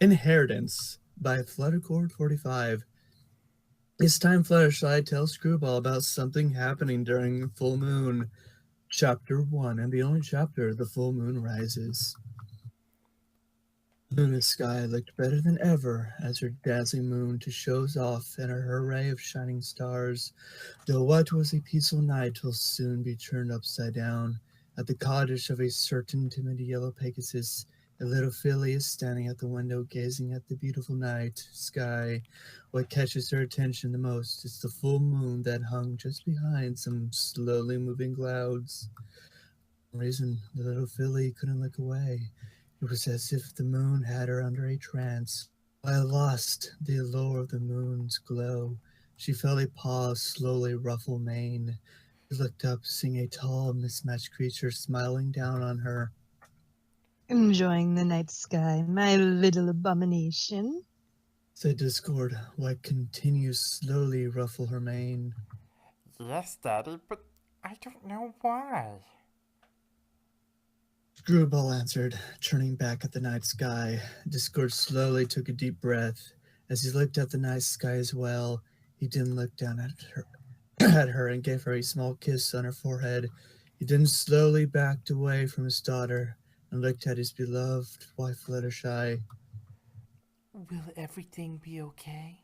Inheritance by Fluttercord 45. It's time Fluttershy tells Screwball about something happening during full moon. Chapter 1, and the only chapter, The Full Moon Rises. Luna's sky looked better than ever as her dazzling moon to shows off and her array of shining stars, though what was a peaceful night will soon be turned upside down. At the cottage of a certain timid yellow Pegasus, a little filly is standing at the window gazing at the beautiful night sky. What catches her attention the most is the full moon that hung just behind some slowly moving clouds. For some reason, the little filly couldn't look away. It was as if the moon had her under a trance. While lost the allure of the moon's glow, she felt a paw slowly ruffle mane. She looked up, seeing a tall, mismatched creature smiling down on her. Enjoying the night sky, my little abomination, said Discord, while continues slowly ruffle her mane. Yes, Daddy, but I don't know why. Screwball answered, turning back at the night sky. Discord slowly took a deep breath. As he looked at the night sky as well, he didn't look down at her and gave her a small kiss on her forehead. He then slowly backed away from his daughter and looked at his beloved wife Fluttershy. Will everything be okay?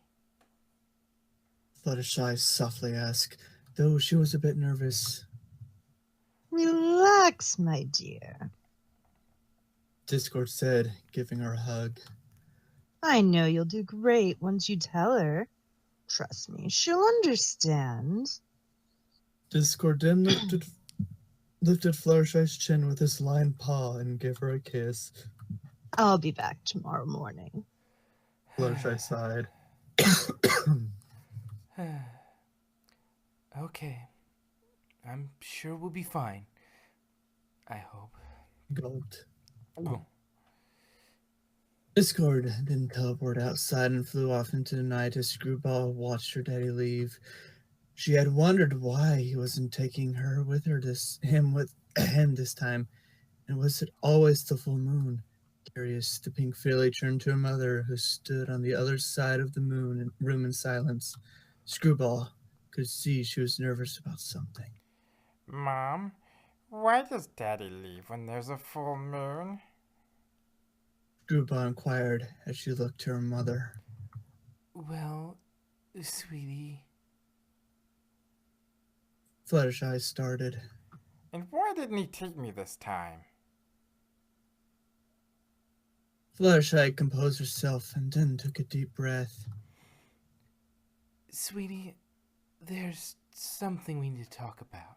Fluttershy softly asked, though she was a bit nervous. Relax, my dear, Discord said, giving her a hug. I know you'll do great once you tell her. Trust me, she'll understand. Discord then lifted Fluttershy's chin with his lion paw and gave her a kiss. I'll be back tomorrow morning. Fluttershy sighed. Okay. I'm sure we'll be fine. I hope. Gulped. Oh. Discord then teleported outside and flew off into the night as Screwball watched her daddy leave. She had wondered why he wasn't taking her with him this time, and was it always the full moon? Curious, the pink filly turned to her mother, who stood on the other side of the room in silence. Screwball could see she was nervous about something. Mom, why does Daddy leave when there's a full moon? Screwball inquired as she looked to her mother. Well, sweetie. Fluttershy started. And why didn't he take me this time? Fluttershy composed herself and then took a deep breath. Sweetie, there's something we need to talk about.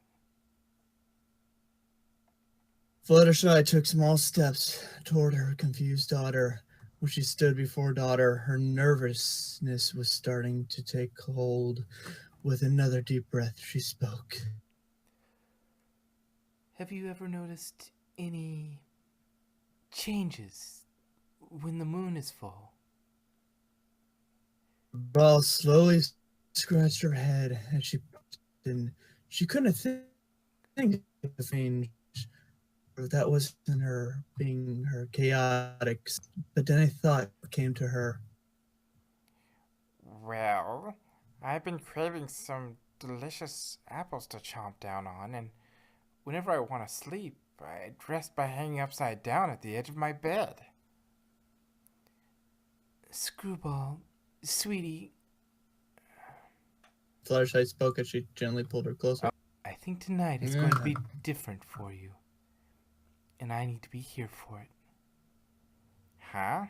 Fluttershy took small steps toward her confused daughter. When she stood before daughter, her nervousness was starting to take hold. With another deep breath, she spoke. Have you ever noticed any changes when the moon is full? Ball slowly scratched her head as she couldn't think of a change. That wasn't her being her chaotic, but then a thought came to her. Well, I've been craving some delicious apples to chomp down on, and whenever I want to sleep, I rest by hanging upside down at the edge of my bed. Screwball, sweetie. Fluttershy spoke as she gently pulled her closer. I think tonight is going to be different for you. And I need to be here for it. Huh?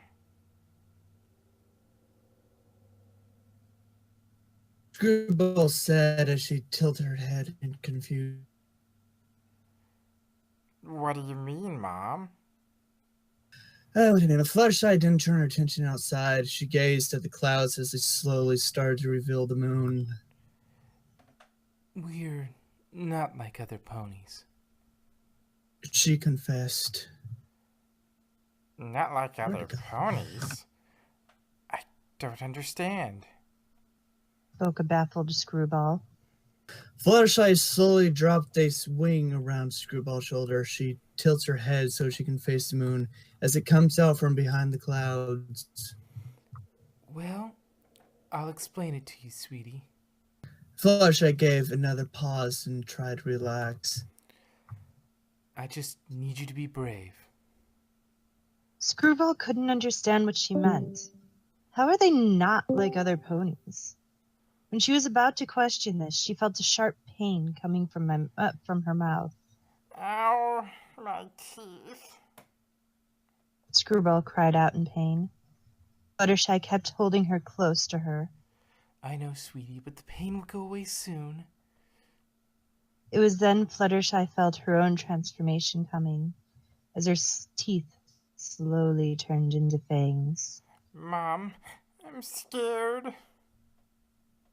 Screwball said as she tilted her head in confusion. What do you mean, Mom? Oh, wait a minute. Fluttershy didn't turn her attention outside. She gazed at the clouds as they slowly started to reveal the moon. We're not like other ponies. She confessed. Not like other ponies? I don't understand. Spoke a baffled Screwball. Fluttershy slowly dropped a wing around Screwball's shoulder. She tilts her head so she can face the moon as it comes out from behind the clouds. Well, I'll explain it to you, sweetie. Fluttershy gave another pause and tried to relax. I just need you to be brave. Screwball couldn't understand what she meant. How are they not like other ponies? When she was about to question this, she felt a sharp pain coming from her mouth. Ow, my teeth. Screwball cried out in pain. Fluttershy kept holding her close to her. I know, sweetie, but the pain will go away soon. It was then Fluttershy felt her own transformation coming, as her teeth slowly turned into fangs. Mom, I'm scared.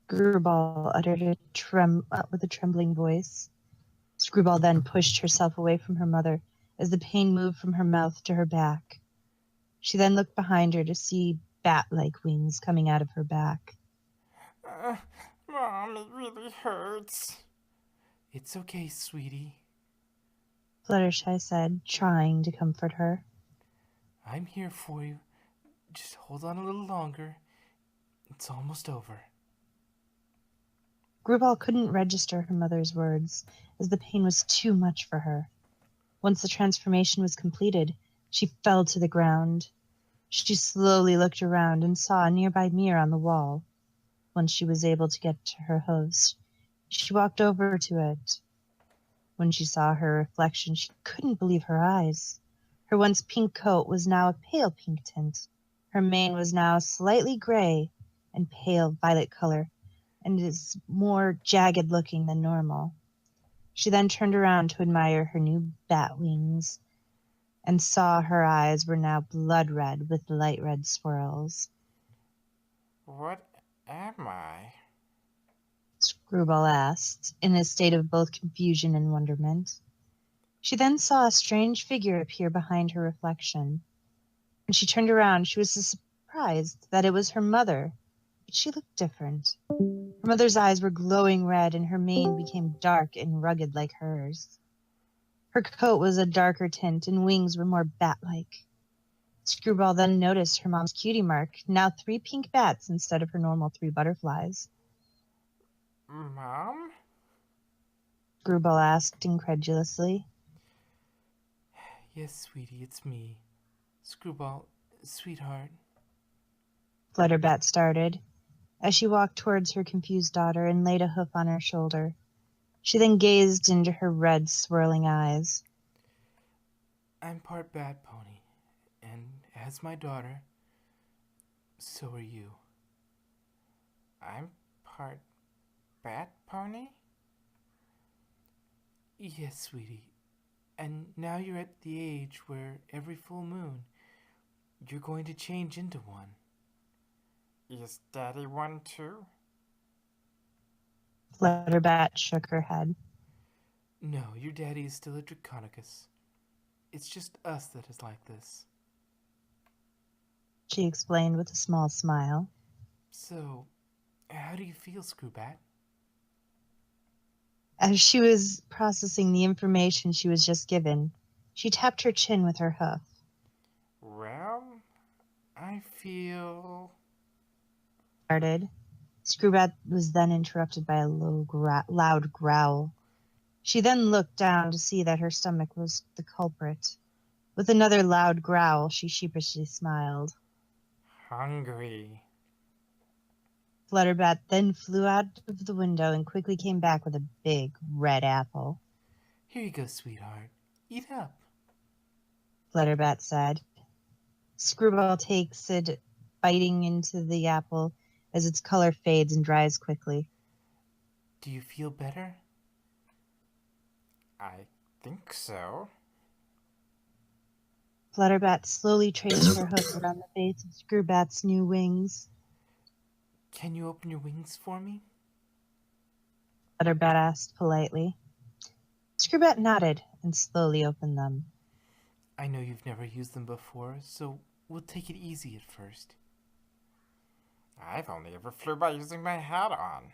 Screwball uttered with a trembling voice. Screwball then pushed herself away from her mother as the pain moved from her mouth to her back. She then looked behind her to see bat-like wings coming out of her back. Mom, it really hurts. It's okay, sweetie. Fluttershy said, trying to comfort her. I'm here for you. Just hold on a little longer. It's almost over. Screwball couldn't register her mother's words, as the pain was too much for her. Once the transformation was completed, she fell to the ground. She slowly looked around and saw a nearby mirror on the wall. Once she was able to get to her host, she walked over to it. When she saw her reflection, she couldn't believe her eyes. Her once pink coat was now a pale pink tint. Her mane was now slightly gray and pale violet color, and is more jagged looking than normal. She then turned around to admire her new bat wings and saw her eyes were now blood red with light red swirls. What am I? Screwball asked, in a state of both confusion and wonderment. She then saw a strange figure appear behind her reflection. When she turned around, she was surprised that it was her mother, but she looked different. Her mother's eyes were glowing red, and her mane became dark and rugged like hers. Her coat was a darker tint, and wings were more bat-like. Screwball then noticed her mom's cutie mark, now 3 pink bats instead of her normal 3 butterflies. Mom? Screwball asked incredulously. Yes, sweetie, it's me. Screwball, sweetheart. Flutterbat started, as she walked towards her confused daughter and laid a hoof on her shoulder. She then gazed into her red, swirling eyes. I'm part bat pony, and as my daughter, so are you. I'm part bat pony? Yes, sweetie. And now you're at the age where every full moon, you're going to change into one. Is Daddy one too? Flutterbat shook her head. No, your daddy is still a Draconicus. It's just us that is like this. She explained with a small smile. So, how do you feel, Screwbat? As she was processing the information she was just given, she tapped her chin with her hoof. Well, I feel... Started. Screwbat was then interrupted by a loud growl. She then looked down to see that her stomach was the culprit. With another loud growl, she sheepishly smiled. hungry. Flutterbat then flew out of the window and quickly came back with a big red apple. Here you go, sweetheart. Eat up. Flutterbat said. Screwball takes it, biting into the apple as its color fades and dries quickly. Do you feel better? I think so. Flutterbat slowly traced her hoof around the base of Screwbat's new wings. Can you open your wings for me? Flutterbat asked politely. Screwbat nodded and slowly opened them. I know you've never used them before, so we'll take it easy at first. I've only ever flew by using my hat on.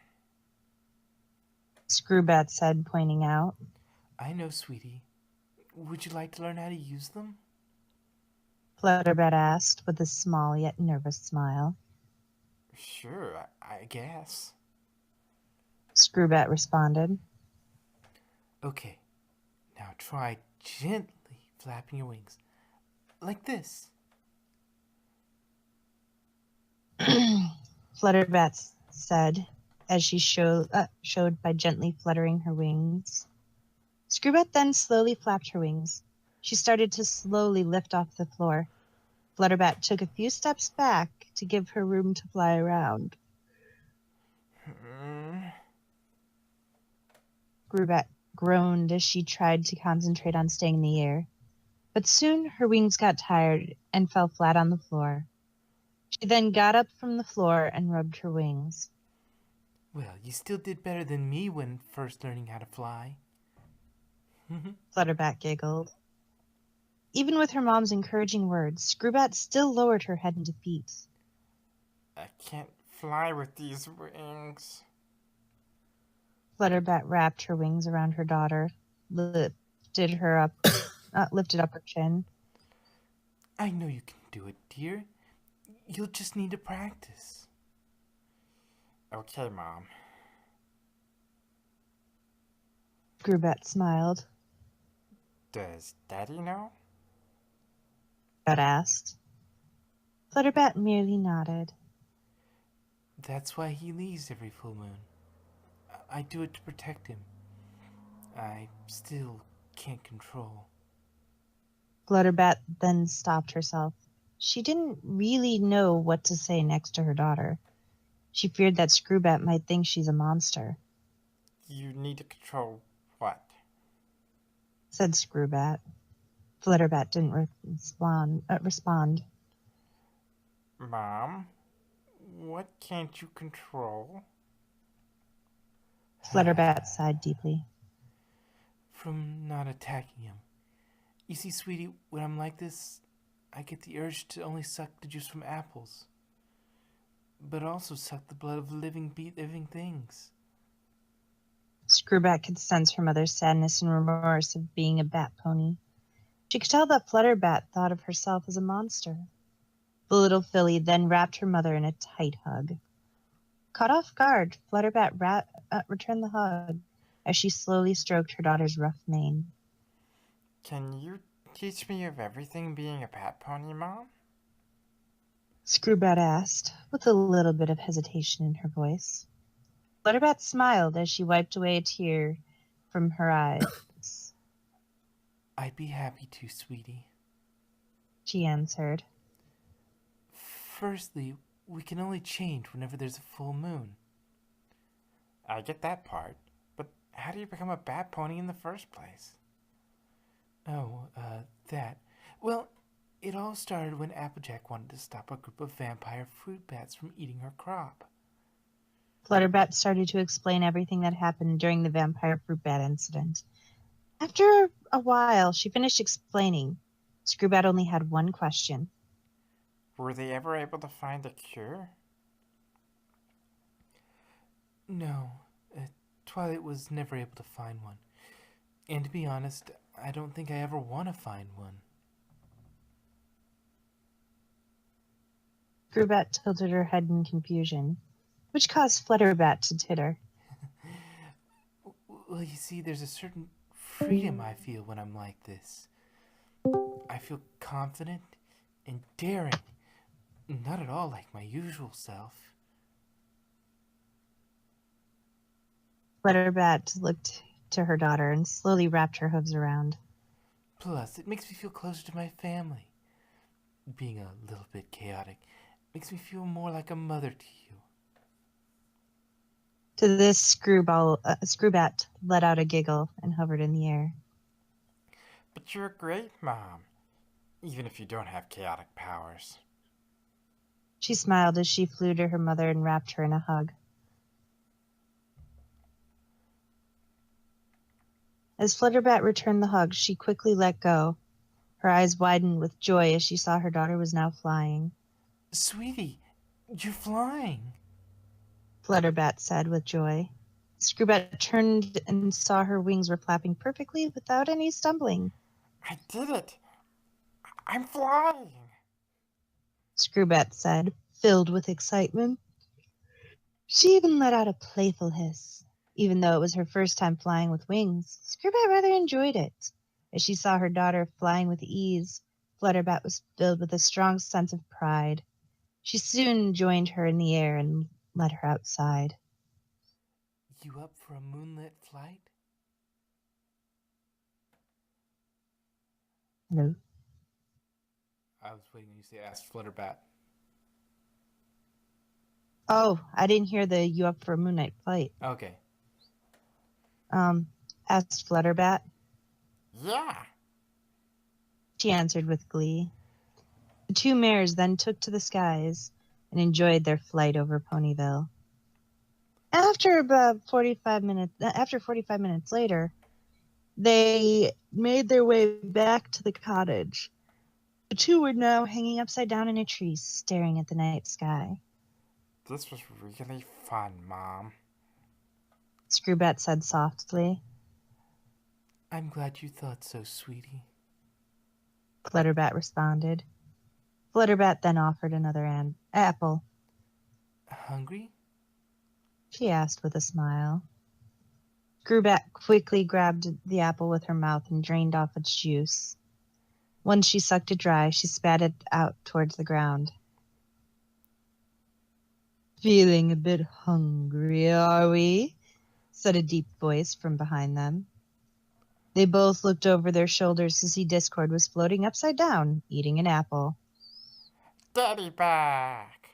Screwbat said, pointing out. I know, sweetie. Would you like to learn how to use them? Flutterbat asked with a small yet nervous smile. Sure, I guess. Screwbat responded. Okay, now try gently flapping your wings. Like this. Flutterbat said as she showed by gently fluttering her wings. Screwbat then slowly flapped her wings. She started to slowly lift off the floor. Flutterbat took a few steps back to give her room to fly around. Screwbat groaned as she tried to concentrate on staying in the air. But soon her wings got tired and fell flat on the floor. She then got up from the floor and rubbed her wings. Well, you still did better than me when first learning how to fly. Flutterbat giggled. Even with her mom's encouraging words, Screwbat still lowered her head in defeat. I can't fly with these wings. Flutterbat wrapped her wings around her daughter, lifted up her chin. I know you can do it, dear. You'll just need to practice. Okay, Mom. Screwbat smiled. Does Daddy know? Screwbat asked. Flutterbat merely nodded. That's why he leaves every full moon. I do it to protect him. I still can't control. Flutterbat then stopped herself. She didn't really know what to say next to her daughter. She feared that Screwbat might think she's a monster. You need to control what? Said Screwbat. Flutterbat didn't respond. Mom, what can't you control? Flutterbat sighed deeply. From not attacking him. You see, sweetie, when I'm like this, I get the urge to only suck the juice from apples, but also suck the blood of living things. Screwbat could sense her mother's sadness and remorse of being a bat pony. She could tell that Flutterbat thought of herself as a monster. The little filly then wrapped her mother in a tight hug. Caught off guard, Flutterbat returned the hug as she slowly stroked her daughter's rough mane. Can you teach me of everything being a bat pony, Mom? Screwbat asked, with a little bit of hesitation in her voice. Flutterbat smiled as she wiped away a tear from her eyes. I'd be happy to, sweetie. She answered. Firstly, we can only change whenever there's a full moon. I get that part, but how do you become a bat pony in the first place? Oh, that. Well, it all started when Applejack wanted to stop a group of vampire fruit bats from eating her crop. Flutterbat started to explain everything that happened during the vampire fruit bat incident. After a while, she finished explaining. Screwbat only had one question. Were they ever able to find a cure? No, Twilight was never able to find one. And to be honest, I don't think I ever want to find one. Screwbat tilted her head in confusion, which caused Flutterbat to titter. Well, you see, there's a certain freedom I feel when I'm like this. I feel confident and daring, not at all like my usual self. Flutterbat looked to her daughter and slowly wrapped her hooves around. Plus, it makes me feel closer to my family. Being a little bit chaotic makes me feel more like a mother to you. To this, Screwbat let out a giggle and hovered in the air. But you're a great mom, even if you don't have chaotic powers. She smiled as she flew to her mother and wrapped her in a hug. As Flutterbat returned the hug, she quickly let go. Her eyes widened with joy as she saw her daughter was now flying. Sweetie, you're flying. Flutterbat said with joy. Screwbat turned and saw her wings were flapping perfectly without any stumbling. I did it! I'm flying! Screwbat said, filled with excitement. She even let out a playful hiss. Even though it was her first time flying with wings, Screwbat rather enjoyed it. As she saw her daughter flying with ease, Flutterbat was filled with a strong sense of pride. She soon joined her in the air and led her outside. You up for a moonlit flight? Hello? I was waiting when you say asked Flutterbat. Oh, I didn't hear the you up for a moonlight flight. Okay. Asked Flutterbat. Yeah! She answered with glee. The two mares then took to the skies and enjoyed their flight over Ponyville. After 45 minutes later, they made their way back to the cottage. The two were now hanging upside down in a tree, staring at the night sky. This was really fun, Mom. Screwbat said softly. I'm glad you thought so, sweetie. Flutterbat responded. Flutterbat then offered another apple. Hungry? She asked with a smile. Screwbat quickly grabbed the apple with her mouth and drained off its juice. Once she sucked it dry, she spat it out towards the ground. Feeling a bit hungry, are we? Said a deep voice from behind them. They both looked over their shoulders to see Discord was floating upside down, eating an apple. Daddy back!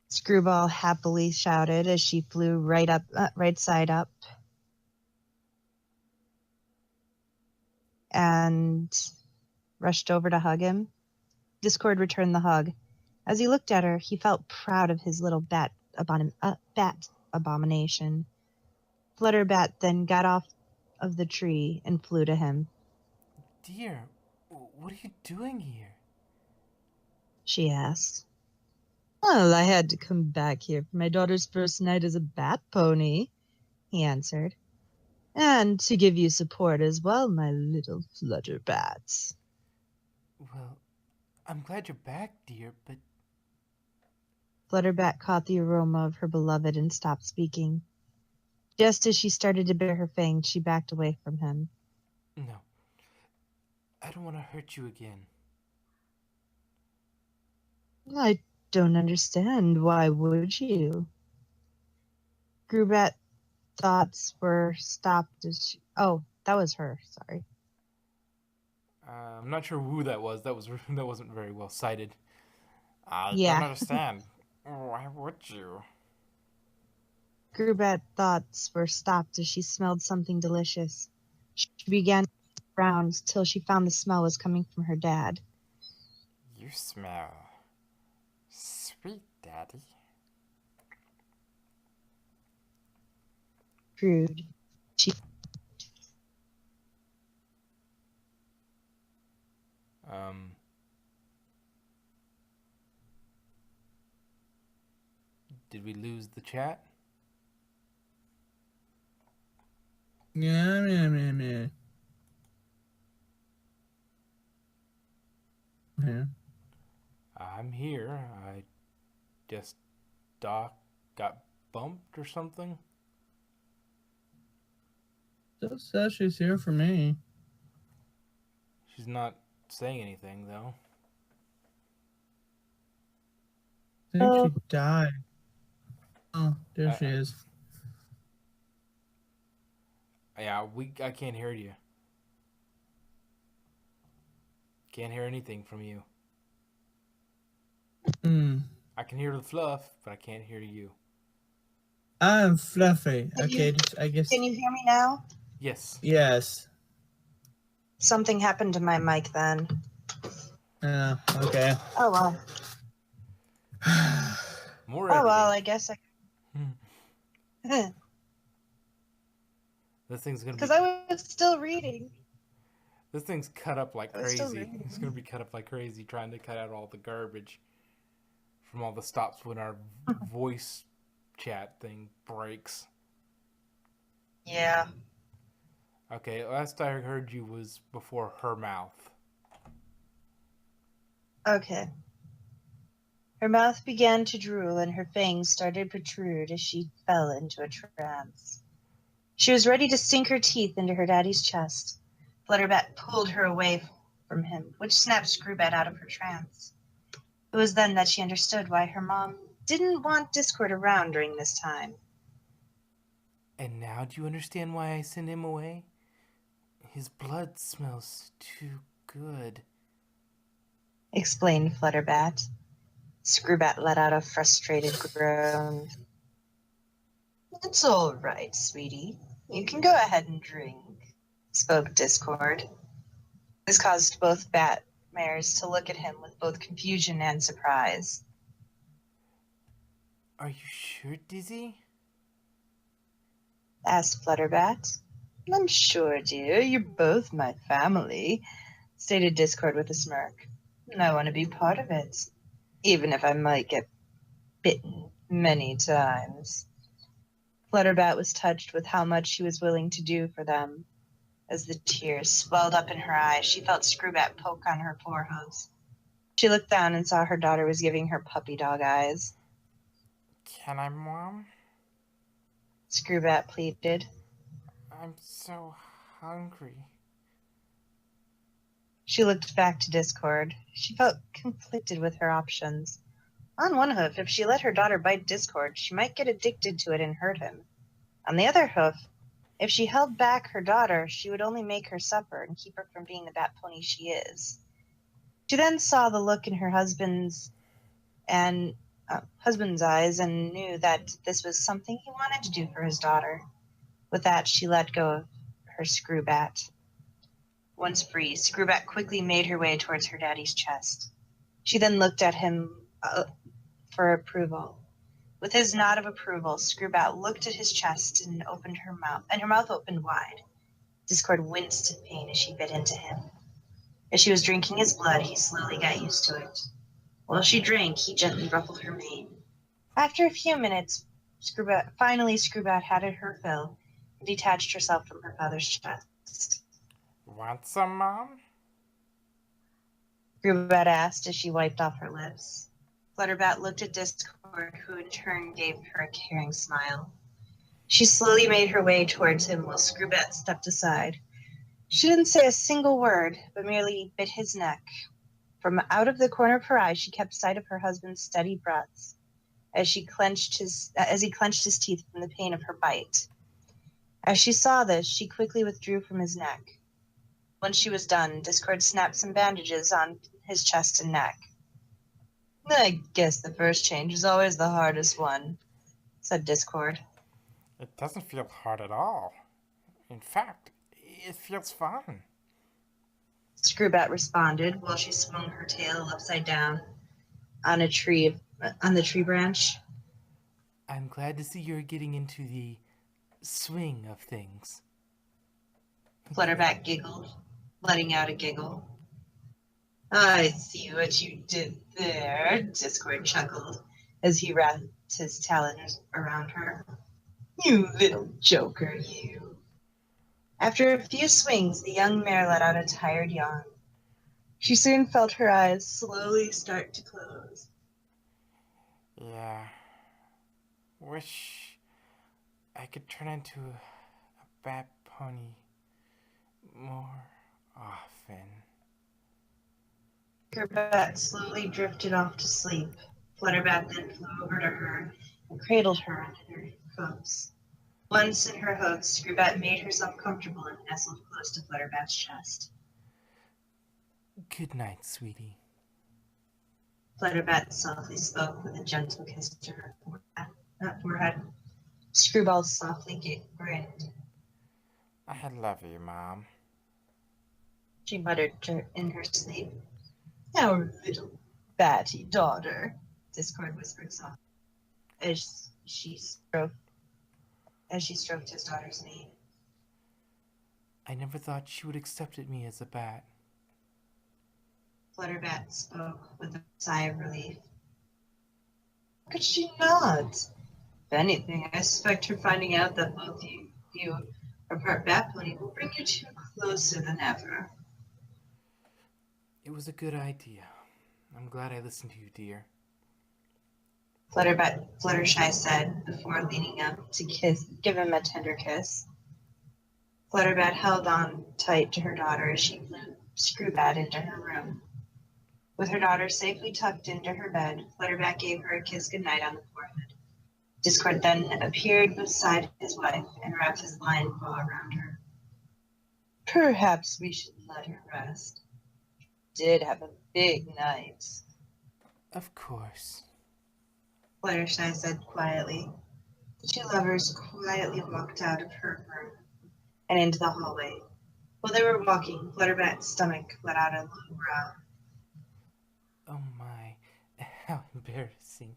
Screwball happily shouted as she flew right side up, and rushed over to hug him. Discord returned the hug. As he looked at her, he felt proud of his little bat abomination. Flutterbat then got off of the tree and flew to him. Dear, what are you doing here? She asked. Well, I had to come back here for my daughter's first night as a bat pony, he answered. And to give you support as well, my little Flutterbats. Well, I'm glad you're back, dear, but... Flutterbat caught the aroma of her beloved and stopped speaking. Just as she started to bare her fangs, she backed away from him. No. I don't want to hurt you again. I don't understand. Why would you? Screwbat thoughts were stopped as she... Oh, that was her. Sorry. I'm not sure who that was. That wasn't very well cited. I Yeah. don't understand. Why would you? Screwbat thoughts were stopped as she smelled something delicious. She began to look around till she found the smell was coming from her dad. You smell sweet, Daddy. Crude. Did we lose the chat? Yeah. I'm here. I guess Doc got bumped or something. Just says she's here for me. She's not saying anything, though. I think she died. Oh, there she is. Yeah, I can't hear you. Can't hear anything from you. I can hear the fluff, but I can't hear you. I'm Fluffy. Okay, I guess. Can you hear me now? Yes. Yes. Something happened to my mic then. Okay. Oh, well. More Oh, editing. well, I guess I... This thing's gonna be... Because I was still reading. This thing's cut up like I was still crazy. reading. It's gonna be cut up like crazy trying to cut out all the garbage from all the stops when our voice chat thing breaks. Yeah. Okay, last I heard you was before her mouth. Okay. Her mouth began to drool and her fangs started to protrude as she fell into a trance. She was ready to sink her teeth into her daddy's chest. Flutterbat pulled her away from him, which snapped Screwbat out of her trance. It was then that she understood why her mom didn't want Discord around during this time. And now do you understand why I sent him away? His blood smells too good. Explained Flutterbat. Screwbat let out a frustrated groan. It's all right, sweetie. You can go ahead and drink, spoke Discord. This caused both bat mares to look at him with both confusion and surprise. Are you sure, Dizzy? Asked Flutterbat. I'm sure, dear. You're both my family, stated Discord with a smirk. And I want to be part of it, even if I might get bitten many times. Flutterbat was touched with how much she was willing to do for them. As the tears swelled up in her eyes, she felt Screwbat poke on her forehooves. She looked down and saw her daughter was giving her puppy dog eyes. Can I, Mom? Screwbat pleaded. I'm so hungry. She looked back to Discord. She felt conflicted with her options. On one hoof, if she let her daughter bite Discord, she might get addicted to it and hurt him. On the other hoof, if she held back her daughter, she would only make her suffer and keep her from being the bat pony she is. She then saw the look in her husband's eyes and knew that this was something he wanted to do for his daughter. With that, she let go of her Screwbat. Once free, Screwbat quickly made her way towards her daddy's chest. She then looked at him for approval. With his nod of approval, Screwbat looked at his chest and opened her mouth, and her mouth opened wide. Discord winced in pain as she bit into him. As she was drinking his blood, he slowly got used to it. While she drank, he gently ruffled her mane. After a few minutes, Screwbat had her fill and detached herself from her father's chest. Want some, Mom? Screwbat asked as she wiped off her lips. Flutterbat looked at Discord, who in turn gave her a caring smile. She slowly made her way towards him while Screwbat stepped aside. She didn't say a single word, but merely bit his neck. From out of the corner of her eye, she kept sight of her husband's steady breaths as he clenched his teeth from the pain of her bite. As she saw this, she quickly withdrew from his neck. Once she was done, Discord snapped some bandages on his chest and neck. I guess the first change is always the hardest one, said Discord. It doesn't feel hard at all. In fact, it feels fun. Screwbat responded while she swung her tail upside down on the tree branch. I'm glad to see you're getting into the swing of things. Flutterbat giggled, letting out a giggle. I see what you did there, Discord chuckled as he wrapped his talons around her. You little joker, you. After a few swings, the young mare let out a tired yawn. She soon felt her eyes slowly start to close. Yeah. Wish I could turn into a bat pony more often. Screwbat slowly drifted off to sleep. Flutterbat then flew over to her and cradled her under her hooves. Once in her hooves, Screwbat made herself comfortable and nestled close to Flutterbat's chest. Good night, sweetie. Flutterbat softly spoke with a gentle kiss to her forehead. Screwball softly grinned. I love you, Mom. She muttered in her sleep. Our little batty daughter, Discord whispered softly as she stroked his daughter's mane. I never thought she would accept me as a bat. Flutterbat spoke with a sigh of relief. How could she not? If anything, I suspect her finding out that both you Our part bat pony will bring you two closer than ever. It was a good idea. I'm glad I listened to you, dear. Fluttershy said before leaning up to give him a tender kiss. Flutterbat held on tight to her daughter as she flew Screwbat into her room. With her daughter safely tucked into her bed, Flutterbat gave her a kiss goodnight on the forehead. Discord then appeared beside his wife and wrapped his lion paw around her. Perhaps we should let her rest. Did have a big night. Of course. Fluttershy said quietly. The two lovers quietly walked out of her room and into the hallway. While they were walking, Flutterbat's stomach let out a low growl. Oh my, how embarrassing.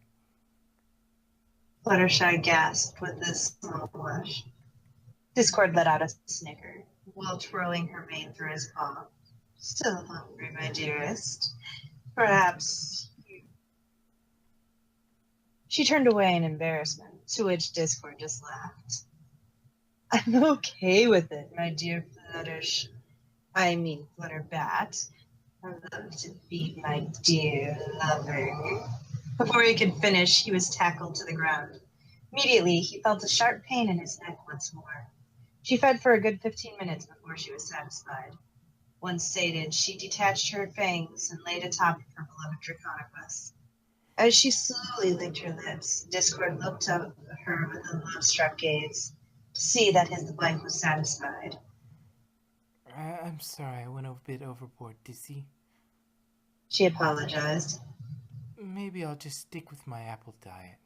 Fluttershy gasped with a small blush. Discord let out a snicker while twirling her mane through his paw. Still hungry, my dearest? Perhaps you... She turned away in embarrassment, to which Discord just laughed. I'm okay with it, my dear Flutterbat. I love to be my dear lover. Before he could finish, he was tackled to the ground. Immediately, he felt a sharp pain in his neck once more. She fed for a good 15 minutes before she was satisfied. Once sated, she detached her fangs and laid atop of her beloved Draconicus. As she slowly licked her lips, Discord looked up at her with a love-struck gaze to see that his wife was satisfied. I'm sorry I went a bit overboard, Dizzy. She apologized. Maybe I'll just stick with my apple diet.